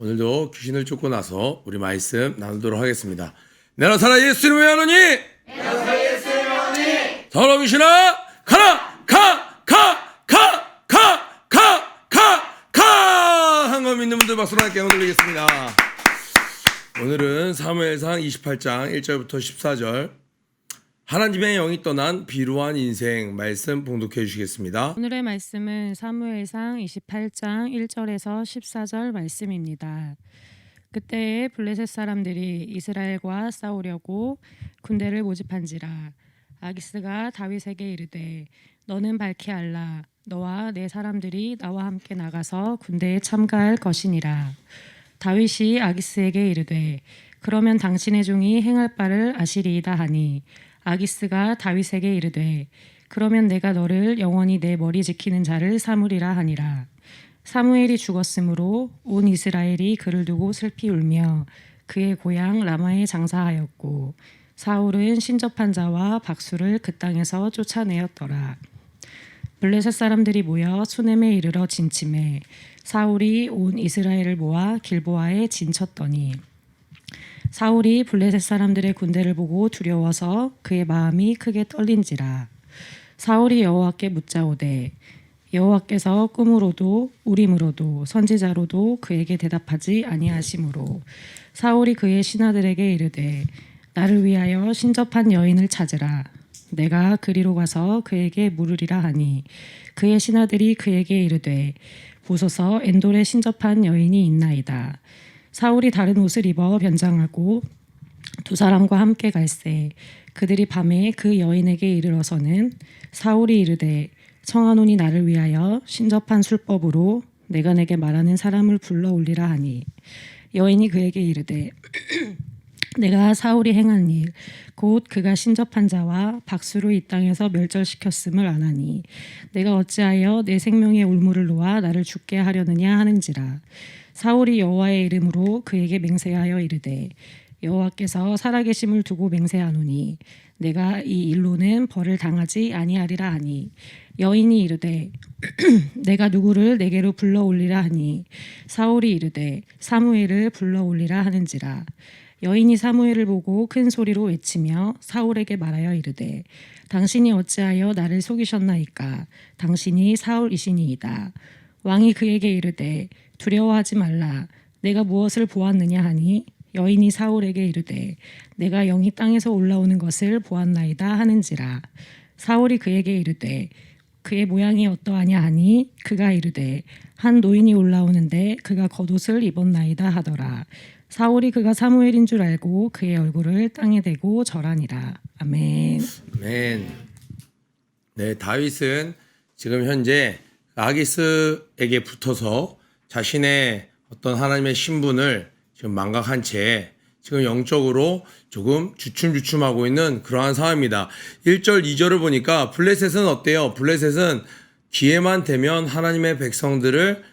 오늘도 귀신을 쫓고 나서 우리 말씀 나누도록 하겠습니다. 내가 살아 예수님을 하노니 더러 귀신아 가라 한거 믿는 분들 박수로 함께 올리겠습니다. 오늘은 사무엘상 28장 1절부터 14절 하나님의 영이 떠난 비루한 인생 말씀 봉독해 주시겠습니다. 오늘의 말씀은 사무엘상 28장 1절에서 14절 말씀입니다. 그때에 블레셋 사람들이 이스라엘과 싸우려고 군대를 모집한지라. 아기스가 다윗에게 이르되 너는 밝히 알라. 너와 내 사람들이 나와 함께 나가서 군대에 참가할 것이니라. 다윗이 아기스에게 이르되 그러면 당신의 종이 행할 바를 아시리이다 하니 아기스가 다윗에게 이르되 그러면 내가 너를 영원히 내 머리 지키는 자를 삼으리라 하니라. 사무엘이 죽었으므로 온 이스라엘이 그를 두고 슬피 울며 그의 고향 라마에 장사하였고 사울은 신접한 자와 박수를 그 땅에서 쫓아내었더라. 블레셋 사람들이 모여 수넴에 이르러 진침해 사울이 온 이스라엘을 모아 길보아에 진쳤더니 사울이 블레셋 사람들의 군대를 보고 두려워서 그의 마음이 크게 떨린지라. 사울이 여호와께 묻자오되 여호와께서 꿈으로도 우림으로도 선지자로도 그에게 대답하지 아니하시므로 사울이 그의 신하들에게 이르되 나를 위하여 신접한 여인을 찾으라. 내가 그리로 가서 그에게 물으리라 하니 그의 신하들이 그에게 이르되 보소서 엔돌에 신접한 여인이 있나이다. 사울이 다른 옷을 입어 변장하고 두 사람과 함께 갈새 그들이 밤에 그 여인에게 이르러서는 사울이 이르되 청하노니 나를 위하여 신접한 술법으로 내가 내게 말하는 사람을 불러 올리라 하니 여인이 그에게 이르되 내가 사울이 행한 일 곧 그가 신접한 자와 박수로 이 땅에서 멸절시켰음을 아나니 내가 어찌하여 내 생명의 울무를 놓아 나를 죽게 하려느냐 하는지라. 사울이 여호와의 이름으로 그에게 맹세하여 이르되 여호와께서 살아계심을 두고 맹세하노니 내가 이 일로는 벌을 당하지 아니하리라 하니 여인이 이르되 내가 누구를 내게로 불러 올리라 하니 사울이 이르되 사무엘을 불러 올리라 하는지라. 여인이 사무엘을 보고 큰 소리로 외치며 사울에게 말하여 이르되 당신이 어찌하여 나를 속이셨나이까. 당신이 사울이시니이다. 왕이 그에게 이르되 두려워하지 말라. 내가 무엇을 보았느냐 하니 여인이 사울에게 이르되 내가 영이 땅에서 올라오는 것을 보았나이다 하는지라. 사울이 그에게 이르되 그의 모양이 어떠하냐 하니 그가 이르되 한 노인이 올라오는데 그가 겉옷을 입었나이다 하더라. 사울이 그가 사무엘인 줄 알고 그의 얼굴을 땅에 대고 절하니라. 아멘. 아멘. 네, 다윗은 지금 현재 아기스에게 붙어서 자신의 어떤 하나님의 신분을 지금 망각한 채 지금 영적으로 조금 주춤주춤하고 있는 그러한 상황입니다. 1절, 2절을 보니까 블레셋은 어때요? 블레셋은 기회만 되면 하나님의 백성들을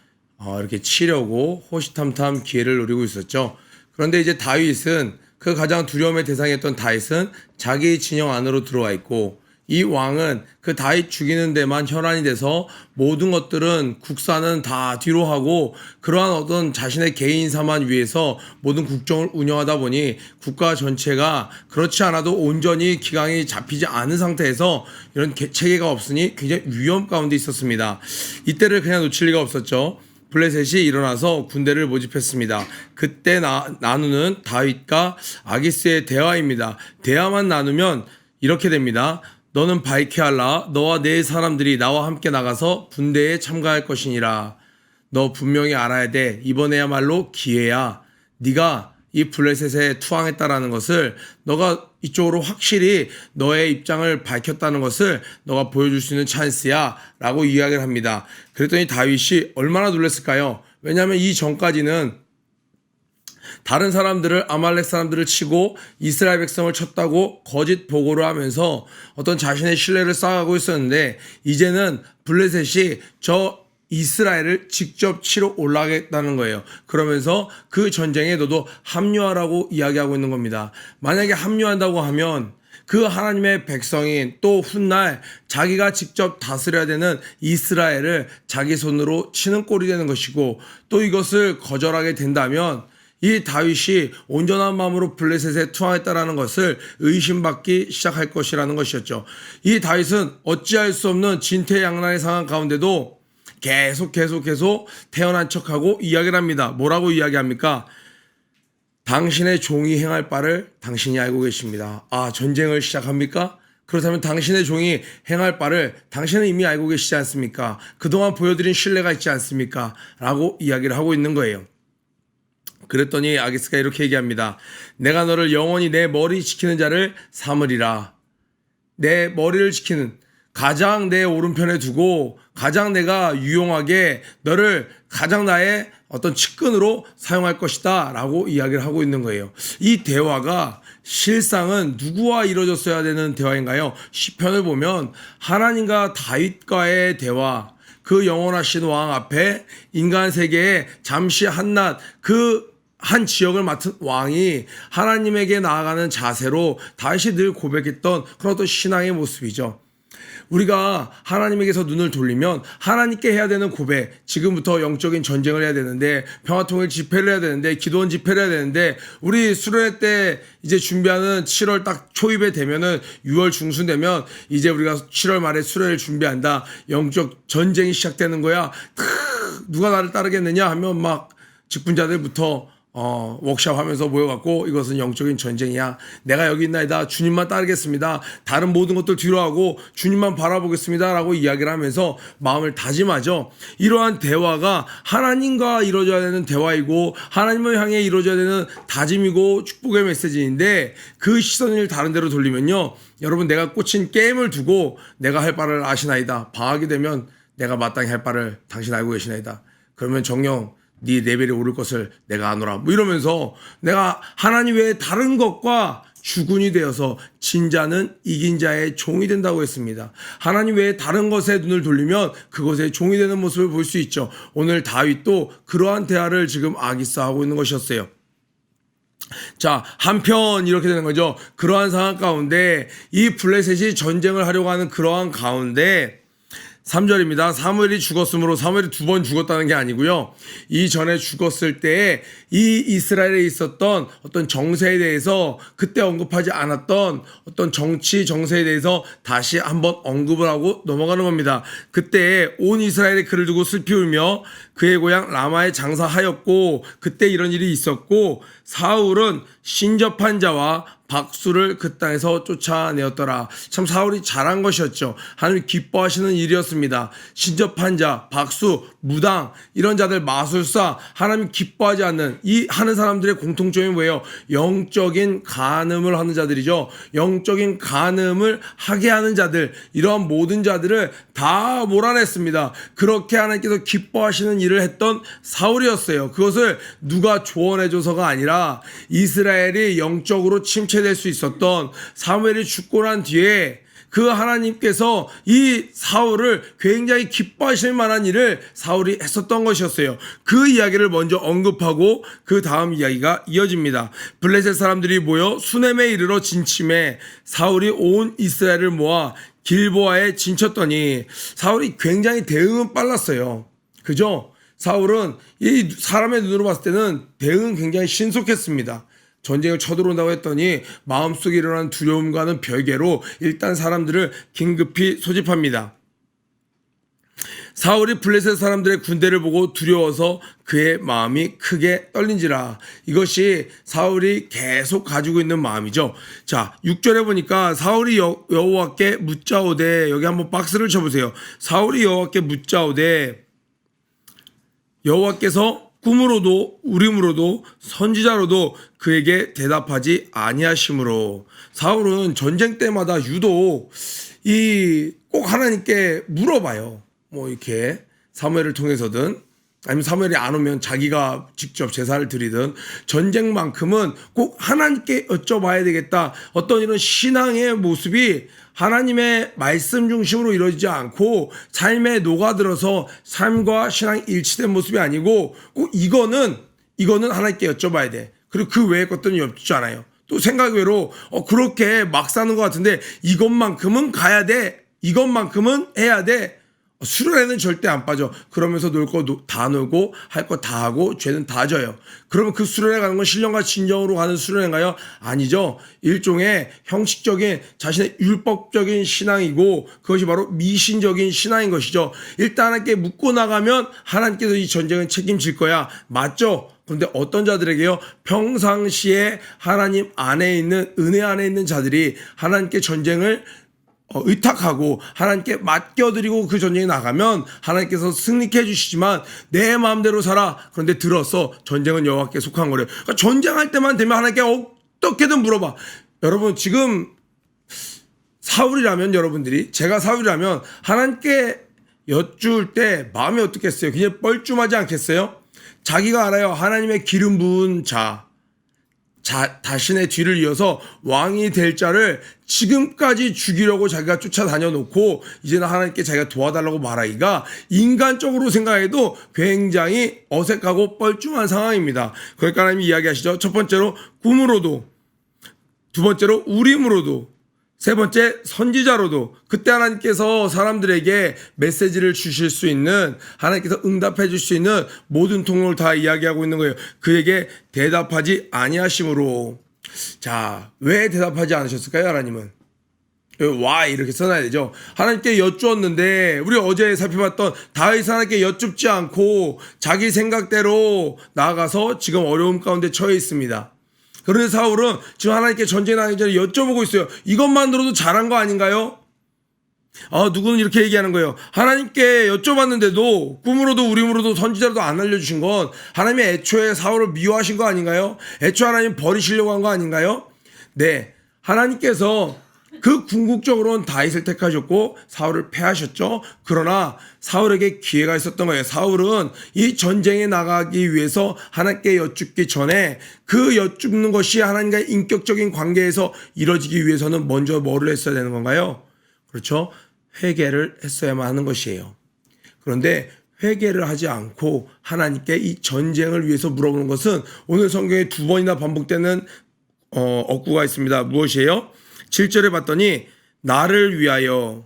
이렇게 치려고 호시탐탐 기회를 노리고 있었죠. 그런데 이제 다윗은 그 가장 두려움의 대상이었던 다윗은 자기 진영 안으로 들어와 있고 이 왕은 그 다윗 죽이는 데만 혈안이 돼서 모든 것들은 국사는 다 뒤로 하고 그러한 어떤 자신의 개인사만 위해서 모든 국정을 운영하다 보니 국가 전체가 그렇지 않아도 온전히 기강이 잡히지 않은 상태에서 이런 체계가 없으니 굉장히 위험 가운데 있었습니다. 이때를 그냥 놓칠 리가 없었죠. 블레셋이 일어나서 군대를 모집했습니다. 그때 나누는 다윗과 아기스의 대화입니다. 대화만 나누면 이렇게 됩니다. 너는 밝히 알라. 너와 내 사람들이 나와 함께 나가서 군대에 참가할 것이니라. 너 분명히 알아야 돼. 이번에야말로 기회야. 네가 이 블레셋에 투항했다라는 것을 너가 이쪽으로 확실히 너의 입장을 밝혔다는 것을 너가 보여줄 수 있는 찬스야 라고 이야기를 합니다. 그랬더니 다윗이 얼마나 놀랐을까요? 왜냐하면 이 전까지는 다른 사람들을 아말렉 사람들을 치고 이스라엘 백성을 쳤다고 거짓 보고를 하면서 어떤 자신의 신뢰를 쌓아가고 있었는데 이제는 블레셋이 저 이스라엘을 직접 치러 올라가겠다는 거예요. 그러면서 그 전쟁에 너도 합류하라고 이야기하고 있는 겁니다. 만약에 합류한다고 하면 그 하나님의 백성인 또 훗날 자기가 직접 다스려야 되는 이스라엘을 자기 손으로 치는 꼴이 되는 것이고, 또 이것을 거절하게 된다면 이 다윗이 온전한 마음으로 블레셋에 투항했다라는 것을 의심받기 시작할 것이라는 것이었죠. 이 다윗은 어찌할 수 없는 진퇴양난의 상황 가운데도 계속 태어난 척하고 이야기를 합니다. 뭐라고 이야기합니까? 당신의 종이 행할 바를 당신이 알고 계십니다. 아, 전쟁을 시작합니까? 그렇다면 당신의 종이 행할 바를 당신은 이미 알고 계시지 않습니까? 그동안 보여드린 신뢰가 있지 않습니까? 라고 이야기를 하고 있는 거예요. 그랬더니 아기스가 이렇게 얘기합니다. 내가 너를 영원히 내 머리 지키는 자를 삼으리라. 내 머리를 지키는, 가장 내 오른편에 두고 가장 내가 유용하게 너를 가장 나의 어떤 측근으로 사용할 것이다 라고 이야기를 하고 있는 거예요. 이 대화가 실상은 누구와 이루어졌어야 되는 대화인가요? 시편을 보면 하나님과 다윗과의 대화, 그 영원하신 왕 앞에 인간 세계에 잠시 한낱 한 지역을 맡은 왕이 하나님에게 나아가는 자세로 다윗이 늘 고백했던 그런 어떤 신앙의 모습이죠. 우리가 하나님에게서 눈을 돌리면 하나님께 해야 되는 고백, 지금부터 영적인 전쟁을 해야 되는데, 평화통일 집회를 해야 되는데, 기도원 집회를 해야 되는데, 우리 수련회 때 이제 준비하는 7월 딱 초입에 되면은 6월 중순 되면 이제 우리가 7월 말에 수련회를 준비한다. 영적 전쟁이 시작되는 거야. 누가 나를 따르겠느냐 하면 막 직분자들부터 워크샵 하면서 모여갖고 이것은 영적인 전쟁이야. 내가 여기 있나이다. 주님만 따르겠습니다. 다른 모든 것들 뒤로 하고 주님만 바라보겠습니다. 라고 이야기를 하면서 마음을 다짐하죠. 이러한 대화가 하나님과 이루어져야 되는 대화이고 하나님을 향해 이루어져야 되는 다짐이고 축복의 메시지인데, 그 시선을 다른 데로 돌리면요, 여러분, 내가 꽂힌 게임을 두고 내가 할 바를 아시나이다. 방학이 되면 내가 마땅히 할 바를 당신 알고 계시나이다. 그러면 정녕 네 레벨이 오를 것을 내가 아노라. 뭐 이러면서 내가 하나님 외에 다른 것과 주군이 되어서 진자는 이긴 자의 종이 된다고 했습니다. 하나님 외에 다른 것에 눈을 돌리면 그것의 종이 되는 모습을 볼 수 있죠. 오늘 다윗도 그러한 대화를 지금 아기스와 하고 있는 것이었어요. 자, 한편 이렇게 되는 거죠. 그러한 상황 가운데 이 블레셋이 전쟁을 하려고 하는 그러한 가운데 3절입니다. 사무엘이 죽었으므로, 사무엘이 2번 죽었다는 게 아니고요. 이전에 죽었을 때에 이 이스라엘에 있었던 어떤 정세에 대해서 그때 언급하지 않았던 어떤 정치 정세에 대해서 다시 한번 언급을 하고 넘어가는 겁니다. 그때 온 이스라엘이 그를 두고 슬피 울며 그의 고향 라마에 장사하였고, 그때 이런 일이 있었고, 사울은 신접한 자와 박수를 그 땅에서 쫓아내었더라. 참 사울이 잘한 것이었죠. 하나님 기뻐하시는 일이었습니다. 신접한 자, 박수, 무당, 이런 자들, 마술사, 하나님 기뻐하지 않는 이 하는 사람들의 공통점이 뭐예요? 영적인 간음을 하는 자들이죠. 영적인 간음을 하게 하는 자들, 이러한 모든 자들을 다 몰아냈습니다. 그렇게 하나님께서 기뻐하시는 일을 했던 사울이었어요. 그것을 누가 조언해줘서가 아니라 이스라엘이 영적으로 침체될 수 있었던, 사무엘이 죽고 난 뒤에 그 하나님께서 이 사울을 굉장히 기뻐하실 만한 일을 사울이 했었던 것이었어요. 그 이야기를 먼저 언급하고 그 다음 이야기가 이어집니다. 블레셋 사람들이 모여 수넴에 이르러 진침해 사울이 온 이스라엘을 모아 길보아에 진쳤더니, 사울이 굉장히 대응은 빨랐어요. 그죠? 사울은 이 사람의 눈으로 봤을 때는 대응은 굉장히 신속했습니다. 전쟁을 쳐들어온다고 했더니 마음속에 일어난 두려움과는 별개로 일단 사람들을 긴급히 소집합니다. 사울이 블레셋 사람들의 군대를 보고 두려워서 그의 마음이 크게 떨린지라. 이것이 사울이 계속 가지고 있는 마음이죠. 자, 6절에 보니까 사울이 여호와께 묻자오되, 여기 한번 박스를 쳐보세요. 사울이 여호와께 묻자오되, 여호와께서 꿈으로도 우림으로도 선지자로도 그에게 대답하지 아니하심으로. 사울은 전쟁 때마다 유독 꼭 하나님께 물어봐요. 뭐 이렇게 사무엘을 통해서든 아니면 사무엘이 안 오면 자기가 직접 제사를 드리든 전쟁만큼은 꼭 하나님께 여쭤봐야 되겠다. 어떤 이런 신앙의 모습이 하나님의 말씀 중심으로 이루어지지 않고 삶에 녹아들어서 삶과 신앙이 일치된 모습이 아니고 꼭 이거는 하나님께 여쭤봐야 돼. 그리고 그 외의 것들은 여쭙지 않아요. 또 생각 외로 그렇게 막 사는 것 같은데 이것만큼은 가야 돼. 이것만큼은 해야 돼. 수련회는 절대 안 빠져. 그러면서 놀 거 다 놀고 할 거 다 하고 죄는 다 져요. 그러면 그 수련회 가는 건 신령과 진정으로 가는 수련회인가요? 아니죠. 일종의 형식적인 자신의 율법적인 신앙이고 그것이 바로 미신적인 신앙인 것이죠. 일단 하나님께 묻고 나가면 하나님께서 이 전쟁은 책임질 거야. 맞죠? 그런데 어떤 자들에게요? 평상시에 하나님 안에 있는 은혜 안에 있는 자들이 하나님께 전쟁을 의탁하고 하나님께 맡겨드리고 그 전쟁에 나가면 하나님께서 승리케 해주시지만 내 마음대로 살아. 그런데 들었어. 전쟁은 여호와께 속한 거래요. 그러니까 전쟁할 때만 되면 하나님께 어떻게든 물어봐. 여러분 지금 사울이라면 여러분들이 제가 사울이라면 하나님께 여쭈을 때 마음이 어떻겠어요? 그냥 뻘쭘하지 않겠어요? 자기가 알아요. 하나님의 기름 부은 자신의 뒤를 이어서 왕이 될 자를 지금까지 죽이려고 자기가 쫓아다녀 놓고 이제는 하나님께 자기가 도와달라고 말하기가 인간적으로 생각해도 굉장히 어색하고 뻘쭘한 상황입니다. 그러니까 하나님이 이야기하시죠. 첫 번째로 꿈으로도, 두 번째로 우림으로도, 세 번째 선지자로도 그때 하나님께서 사람들에게 메시지를 주실 수 있는 하나님께서 응답해 줄 수 있는 모든 통로를 다 이야기하고 있는 거예요. 그에게 대답하지 아니하심으로. 자, 왜 대답하지 않으셨을까요? 하나님은 why 이렇게 써놔야 되죠. 하나님께 여쭈었는데 우리 어제 살펴봤던 다윗 하나님께 여쭙지 않고 자기 생각대로 나아가서 지금 어려움 가운데 처해 있습니다. 그런데 사울은 지금 하나님께 전쟁에 나가기 전에 여쭤보고 있어요. 이것만 들어도 잘한 거 아닌가요? 누구는 이렇게 얘기하는 거예요. 하나님께 여쭤봤는데도 꿈으로도 우림으로도 선지자로도 안 알려주신 건 하나님이 애초에 사울을 미워하신 거 아닌가요? 애초에 하나님 버리시려고 한 거 아닌가요? 네, 하나님께서 그 궁극적으로는 다윗을 택하셨고 사울을 패하셨죠. 그러나 사울에게 기회가 있었던 거예요. 사울은 이 전쟁에 나가기 위해서 하나님께 여쭙기 전에 그 여쭙는 것이 하나님과의 인격적인 관계에서 이루어지기 위해서는 먼저 뭐를 했어야 되는 건가요? 그렇죠. 회개를 했어야만 하는 것이에요. 그런데 회개를 하지 않고 하나님께 이 전쟁을 위해서 물어보는 것은 오늘 성경에 두 번이나 반복되는 어구가 있습니다. 무엇이에요? 7절에 봤더니 나를 위하여,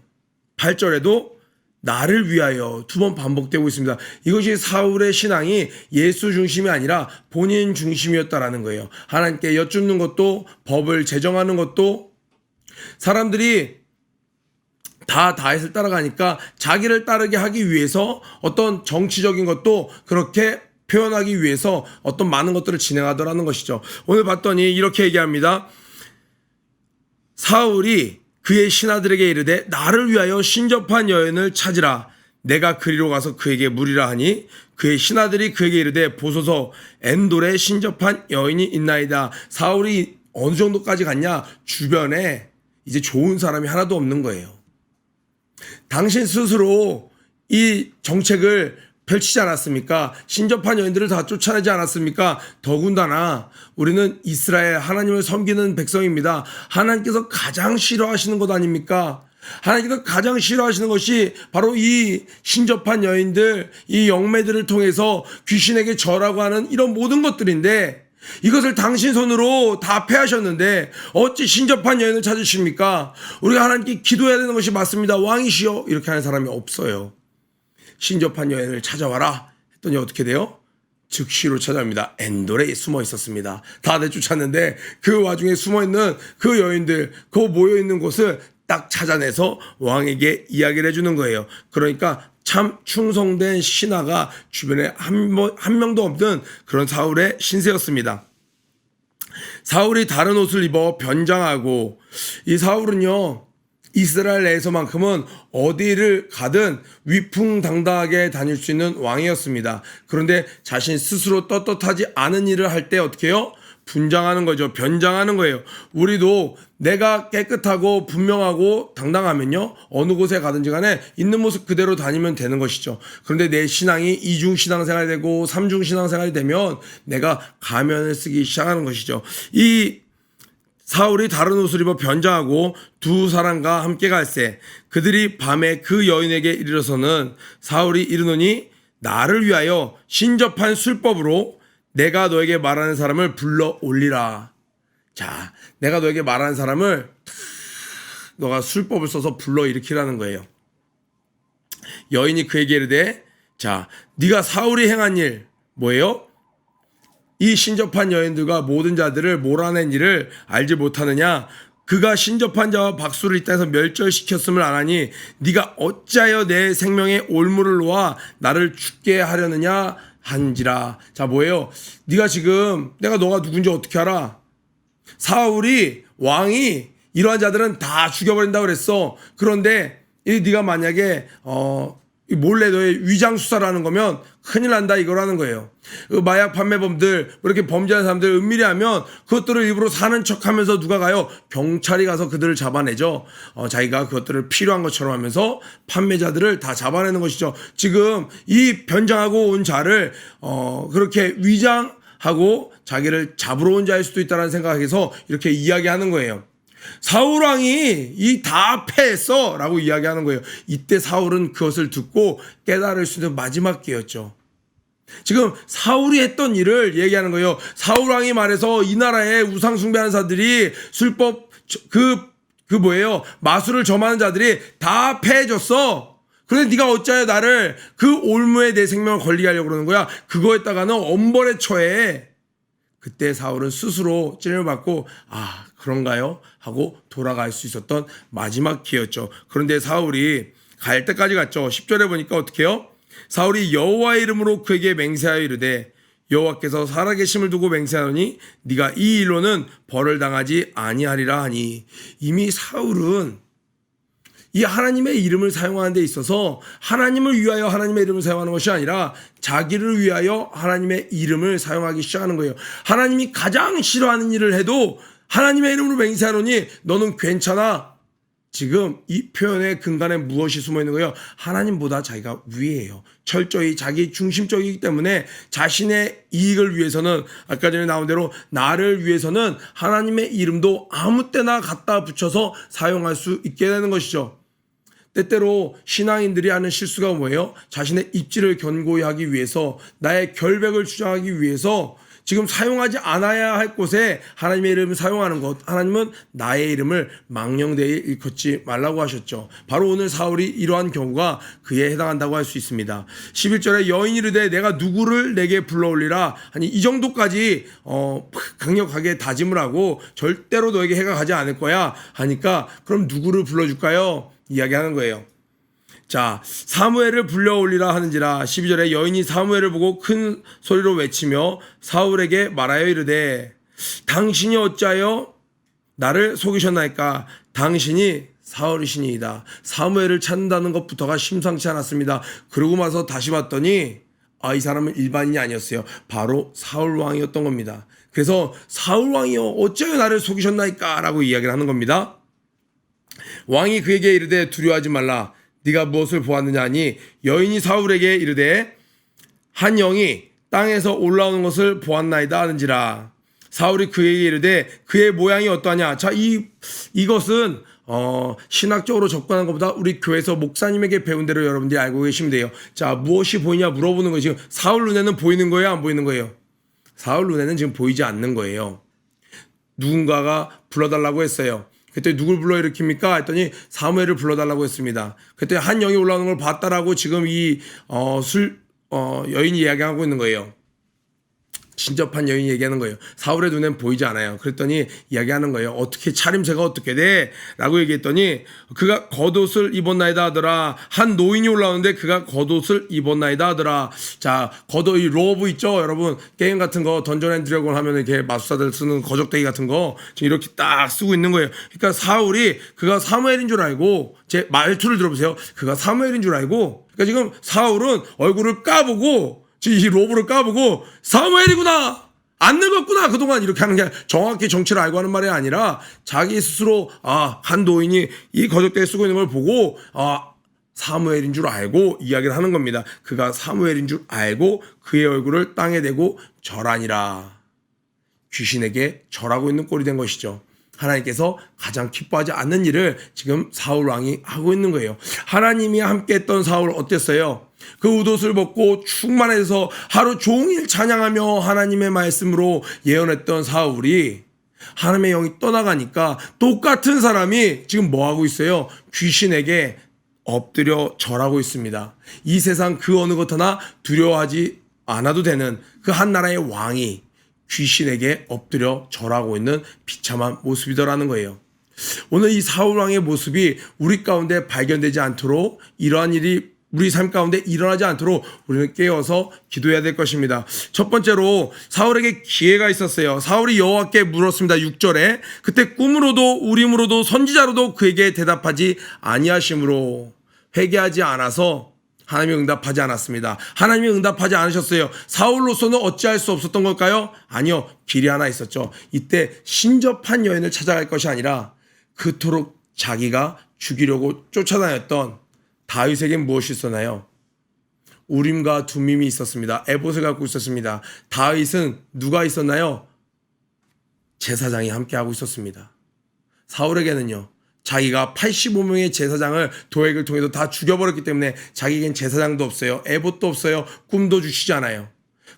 8절에도 나를 위하여 두 번 반복되고 있습니다. 이것이 사울의 신앙이 예수 중심이 아니라 본인 중심이었다라는 거예요. 하나님께 여쭙는 것도, 법을 제정하는 것도, 사람들이 다 다윗을 따라가니까 자기를 따르게 하기 위해서 어떤 정치적인 것도 그렇게 표현하기 위해서 어떤 많은 것들을 진행하더라는 것이죠. 오늘 봤더니 이렇게 얘기합니다. 사울이 그의 신하들에게 이르되 나를 위하여 신접한 여인을 찾으라. 내가 그리로 가서 그에게 물으라 하니 그의 신하들이 그에게 이르되 보소서 엔돌에 신접한 여인이 있나이다. 사울이 어느 정도까지 갔냐? 주변에 이제 좋은 사람이 하나도 없는 거예요. 당신 스스로 이 정책을 펼치지 않았습니까? 신접한 여인들을 다 쫓아내지 않았습니까? 더군다나 우리는 이스라엘 하나님을 섬기는 백성입니다. 하나님께서 가장 싫어하시는 것 아닙니까? 하나님께서 가장 싫어하시는 것이 바로 이 신접한 여인들, 이 영매들을 통해서 귀신에게 절하고 하는 이런 모든 것들인데 이것을 당신 손으로 다 패하셨는데 어찌 신접한 여인을 찾으십니까? 우리가 하나님께 기도해야 되는 것이 맞습니다. 왕이시여 이렇게 하는 사람이 없어요. 신접한 여인을 찾아와라 했더니 어떻게 돼요? 즉시로 찾아옵니다. 엔돌에 숨어 있었습니다. 다 내쫓았는데 그 와중에 숨어있는 그 여인들, 그 모여있는 곳을 딱 찾아내서 왕에게 이야기를 해주는 거예요. 그러니까 참 충성된 신하가 주변에 한 명도 없는 그런 사울의 신세였습니다. 사울이 다른 옷을 입어 변장하고, 이 사울은요 이스라엘 내에서만큼은 어디를 가든 위풍당당하게 다닐 수 있는 왕이었습니다. 그런데 자신 스스로 떳떳하지 않은 일을 할 때 어떻게 해요? 분장하는 거죠. 변장하는 거예요. 우리도 내가 깨끗하고 분명하고 당당하면요 어느 곳에 가든지 간에 있는 모습 그대로 다니면 되는 것이죠. 그런데 내 신앙이 이중 신앙생활이 되고 삼중 신앙생활이 되면 내가 가면을 쓰기 시작하는 것이죠. 이 사울이 다른 옷을 입어 변장하고 두 사람과 함께 갈새 그들이 밤에 그 여인에게 이르러서는 사울이 이르노니 나를 위하여 신접한 술법으로 내가 너에게 말하는 사람을 불러 올리라. 자, 내가 너에게 말하는 사람을 너가 술법을 써서 불러일으키라는 거예요. 여인이 그에게 이르되 자, 네가 사울이 행한 일 뭐예요? 이 신접한 여인들과 모든 자들을 몰아낸 일을 알지 못하느냐? 그가 신접한 자와 박수를 이 땅에서 멸절시켰음을 안하니 네가 어찌하여 내 생명의 올무를 놓아 나를 죽게 하려느냐 한지라. 자, 뭐예요? 네가 지금 내가 너가 누군지 어떻게 알아? 사울이 왕이 이러한 자들은 다 죽여버린다 그랬어. 그런데 네가 만약에 몰래 너의 위장 수사를 하는 거면 큰일 난다 이거라는 거예요. 그 마약 판매범들 이렇게 범죄하는 사람들 은밀히 하면 그것들을 일부러 사는 척하면서 누가 가요? 경찰이 가서 그들을 잡아내죠. 자기가 그것들을 필요한 것처럼 하면서 판매자들을 다 잡아내는 것이죠. 지금 이 변장하고 온 자를 그렇게 위장하고 자기를 잡으러 온 자일 수도 있다는 생각에서 이렇게 이야기하는 거예요. 사울왕이 이 다 패했어 라고 이야기하는 거예요. 이때 사울은 그것을 듣고 깨달을 수 있는 마지막 기회였죠. 지금 사울이 했던 일을 얘기하는 거예요. 사울왕이 말해서 이 나라에 우상 숭배하는 자들이 술법 뭐예요? 마술을 점하는 자들이 다 패해졌어. 그런데 네가 어찌하여 나를 그 올무에 내 생명을 걸리게 하려고 그러는 거야. 그거에다가는 엄벌에 처해. 그때 사울은 스스로 찔림을 받고 그런가요? 하고 돌아갈 수 있었던 마지막 기회였죠. 그런데 사울이 갈 때까지 갔죠. 10절에 보니까 어떻게 해요? 사울이 여호와의 이름으로 그에게 맹세하여 이르되 여호와께서 살아계심을 두고 맹세하노니 네가 이 일로는 벌을 당하지 아니하리라 하니. 이미 사울은 이 하나님의 이름을 사용하는 데 있어서 하나님을 위하여 하나님의 이름을 사용하는 것이 아니라 자기를 위하여 하나님의 이름을 사용하기 시작하는 거예요. 하나님이 가장 싫어하는 일을 해도 하나님의 이름으로 맹세하노니 너는 괜찮아. 지금 이 표현의 근간에 무엇이 숨어 있는 거예요? 하나님보다 자기가 위에요. 철저히 자기 중심적이기 때문에 자신의 이익을 위해서는 아까 전에 나온 대로 나를 위해서는 하나님의 이름도 아무 때나 갖다 붙여서 사용할 수 있게 되는 것이죠. 때때로 신앙인들이 하는 실수가 뭐예요? 자신의 입지를 견고히 하기 위해서 나의 결백을 주장하기 위해서 지금 사용하지 않아야 할 곳에 하나님의 이름을 사용하는 것. 하나님은 나의 이름을 망령되이 일컫지 말라고 하셨죠. 바로 오늘 사울이 이러한 경우가 그에 해당한다고 할 수 있습니다. 11절에 여인이 이르되 내가 누구를 내게 불러올리라 하니 이 정도까지 강력하게 다짐을 하고 절대로 너에게 해가 가지 않을 거야 하니까 그럼 누구를 불러줄까요? 이야기하는 거예요. 자, 사무엘을 불러올리라 하는지라. 12절에 여인이 사무엘을 보고 큰 소리로 외치며 사울에게 말하여 이르되 당신이 어찌하여 나를 속이셨나이까? 당신이 사울이시니이다. 사무엘을 찾는다는 것부터가 심상치 않았습니다. 그러고 나서 다시 봤더니 이 사람은 일반인이 아니었어요. 바로 사울 왕이었던 겁니다. 그래서 사울 왕이여 어찌하여 나를 속이셨나이까? 라고 이야기를 하는 겁니다. 왕이 그에게 이르되 두려워하지 말라. 네가 무엇을 보았느냐 하니 여인이 사울에게 이르되 한 영이 땅에서 올라오는 것을 보았나이다 하는지라. 사울이 그에게 이르되 그의 모양이 어떠하냐. 자, 이것은 신학적으로 접근하는 것보다 우리 교회에서 목사님에게 배운 대로 여러분들이 알고 계시면 돼요. 자, 무엇이 보이냐 물어보는 거예요. 지금 사울 눈에는 보이는 거예요, 안 보이는 거예요? 사울 눈에는 지금 보이지 않는 거예요. 누군가가 불러달라고 했어요. 그때 누굴 불러일으킵니까? 했더니 사무엘을 불러달라고 했습니다. 그때 한 영이 올라오는 걸 봤다라고 지금 이 여인이 이야기하고 있는 거예요. 진접한 여인이 얘기하는 거예요. 사울의 눈엔 보이지 않아요. 그랬더니 이야기하는 거예요. 어떻게 차림새가 어떻게 돼? 라고 얘기했더니 그가 겉옷을 입었나이다 하더라. 한 노인이 올라오는데 그가 겉옷을 입었나이다 하더라. 자, 겉옷, 이 로브 있죠? 여러분 게임 같은 거 던전 앤 드래곤 하면 이렇게 마술사들 쓰는 거적대기 같은 거 지금 이렇게 딱 쓰고 있는 거예요. 그러니까 사울이 그가 사무엘인 줄 알고, 제 말투를 들어보세요. 그가 사무엘인 줄 알고, 그러니까 지금 사울은 얼굴을 까보고 이 로브를 까보고 사무엘이구나, 안 늙었구나 그동안, 이렇게 하는 게 정확히 정치를 알고 하는 말이 아니라 자기 스스로 한 노인이 이 거적대에 쓰고 있는 걸 보고 사무엘인 줄 알고 이야기를 하는 겁니다. 그가 사무엘인 줄 알고 그의 얼굴을 땅에 대고 절하니라. 귀신에게 절하고 있는 꼴이 된 것이죠. 하나님께서 가장 기뻐하지 않는 일을 지금 사울 왕이 하고 있는 거예요. 하나님이 함께했던 사울 어땠어요? 그 웃옷을 벗고 충만해서 하루 종일 찬양하며 하나님의 말씀으로 예언했던 사울이 하나님의 영이 떠나가니까 똑같은 사람이 지금 뭐 하고 있어요? 귀신에게 엎드려 절하고 있습니다. 이 세상 그 어느 것 하나 두려워하지 않아도 되는 그 한 나라의 왕이 귀신에게 엎드려 절하고 있는 비참한 모습이더라는 거예요. 오늘 이 사울 왕의 모습이 우리 가운데 발견되지 않도록, 이러한 일이 우리 삶 가운데 일어나지 않도록 우리는 깨어서 기도해야 될 것입니다. 첫 번째로 사울에게 기회가 있었어요. 사울이 여호와께 물었습니다. 6절에 그때 꿈으로도 우림으로도 선지자로도 그에게 대답하지 아니하심으로 회개하지 않아서 하나님이 응답하지 않았습니다. 하나님이 응답하지 않으셨어요. 사울로서는 어찌할 수 없었던 걸까요? 아니요. 길이 하나 있었죠. 이때 신접한 여인을 찾아갈 것이 아니라 그토록 자기가 죽이려고 쫓아다녔던 다윗에겐 무엇이 있었나요? 우림과 둠밈이 있었습니다. 에봇을 갖고 있었습니다. 다윗은 누가 있었나요? 제사장이 함께하고 있었습니다. 사울에게는요, 자기가 85명의 제사장을 도액을 통해서 다 죽여버렸기 때문에 자기에겐 제사장도 없어요. 에봇도 없어요. 꿈도 주시지 않아요.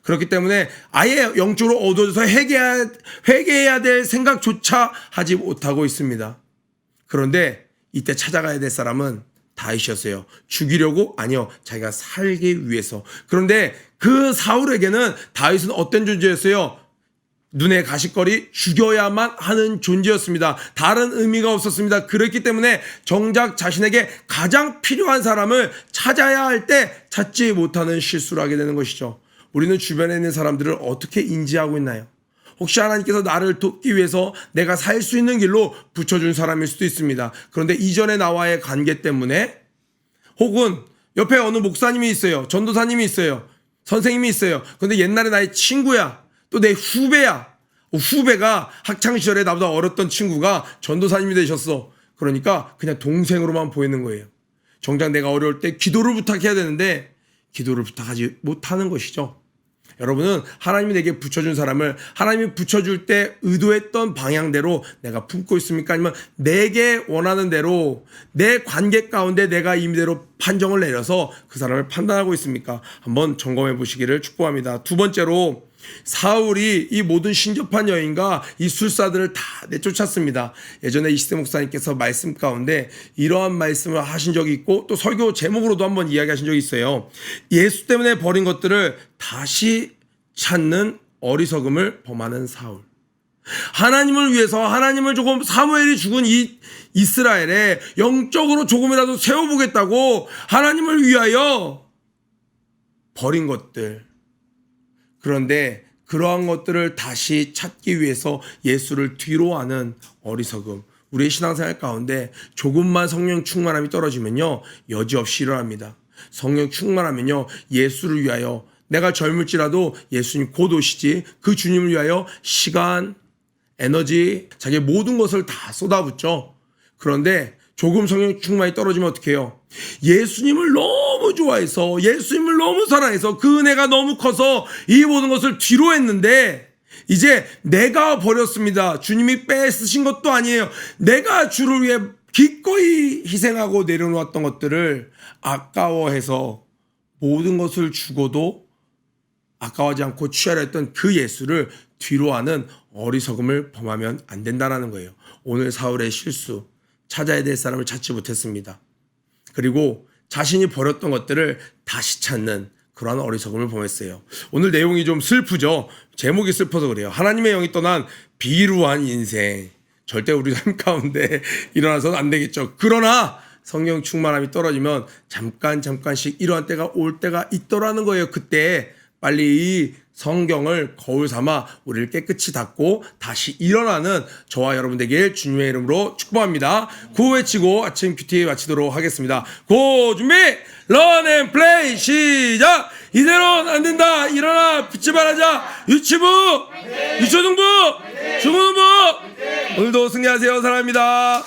그렇기 때문에 아예 영적으로 어두워져서 회개해야 될 생각조차 하지 못하고 있습니다. 그런데 이때 찾아가야 될 사람은 다윗이었어요. 죽이려고? 아니요. 자기가 살기 위해서. 그런데 그 사울에게는 다윗은 어떤 존재였어요? 눈에 가시거리 죽여야만 하는 존재였습니다. 다른 의미가 없었습니다. 그렇기 때문에 정작 자신에게 가장 필요한 사람을 찾아야 할 때 찾지 못하는 실수를 하게 되는 것이죠. 우리는 주변에 있는 사람들을 어떻게 인지하고 있나요? 혹시 하나님께서 나를 돕기 위해서 내가 살 수 있는 길로 붙여준 사람일 수도 있습니다. 그런데 이전에 나와의 관계 때문에, 혹은 옆에 어느 목사님이 있어요. 전도사님이 있어요. 선생님이 있어요. 그런데 옛날에 나의 친구야. 또 내 후배야. 후배가 학창시절에 나보다 어렸던 친구가 전도사님이 되셨어. 그러니까 그냥 동생으로만 보이는 거예요. 정작 내가 어려울 때 기도를 부탁해야 되는데 기도를 부탁하지 못하는 것이죠. 여러분은 하나님이 내게 붙여준 사람을 하나님이 붙여줄 때 의도했던 방향대로 내가 품고 있습니까? 아니면 내게 원하는 대로 내 관계 가운데 내가 임의대로 판정을 내려서 그 사람을 판단하고 있습니까? 한번 점검해 보시기를 축복합니다. 두 번째로 사울이 이 모든 신접한 여인과 이 술사들을 다 내쫓았습니다. 예전에 이시대 목사님께서 말씀 가운데 이러한 말씀을 하신 적이 있고 또 설교 제목으로도 한번 이야기하신 적이 있어요. 예수 때문에 버린 것들을 다시 찾는 어리석음을 범하는 사울. 하나님을 위해서, 하나님을 조금, 사무엘이 죽은 이 이스라엘에 영적으로 조금이라도 세워보겠다고 하나님을 위하여 버린 것들, 그런데 그러한 것들을 다시 찾기 위해서 예수를 뒤로하는 어리석음. 우리의 신앙생활 가운데 조금만 성령 충만함이 떨어지면요, 여지없이 일어납니다. 성령 충만하면요, 예수를 위하여, 내가 젊을지라도 예수님 곧 오시지, 그 주님을 위하여 시간, 에너지, 자기의 모든 것을 다 쏟아붓죠. 그런데 조금 성령 충만이 떨어지면 어떻게 해요? 예수님을 너무 좋아해서, 예수님을 너무 사랑해서, 그 은혜가 너무 커서 이 모든 것을 뒤로 했는데 이제 내가 버렸습니다. 주님이 뺏으신 것도 아니에요. 내가 주를 위해 기꺼이 희생하고 내려놓았던 것들을 아까워해서 모든 것을 주고도 아까워하지 않고 취하려 했던 그 예수를 뒤로하는 어리석음을 범하면 안 된다는 거예요. 오늘 사울의 실수, 찾아야 될 사람을 찾지 못했습니다. 그리고 자신이 버렸던 것들을 다시 찾는 그러한 어리석음을 범했어요. 오늘 내용이 좀 슬프죠. 제목이 슬퍼서 그래요. 하나님의 영이 떠난 비루한 인생. 절대 우리 삶 가운데 일어나서는 안 되겠죠. 그러나 성령 충만함이 떨어지면 잠깐씩 이러한 때가 올 때가 있더라는 거예요. 그때 빨리 이 성경을 거울 삼아 우리를 깨끗이 닦고 다시 일어나는 저와 여러분 되길 주님의 이름으로 축복합니다. 구호 외치고 아침 큐티 마치도록 하겠습니다. 고 준비 런 앤 플레이 시작. 이대로는 안 된다. 일어나 붙지 말아자. 유치부 유초등부 중고등부 오늘도 승리하세요. 사랑합니다.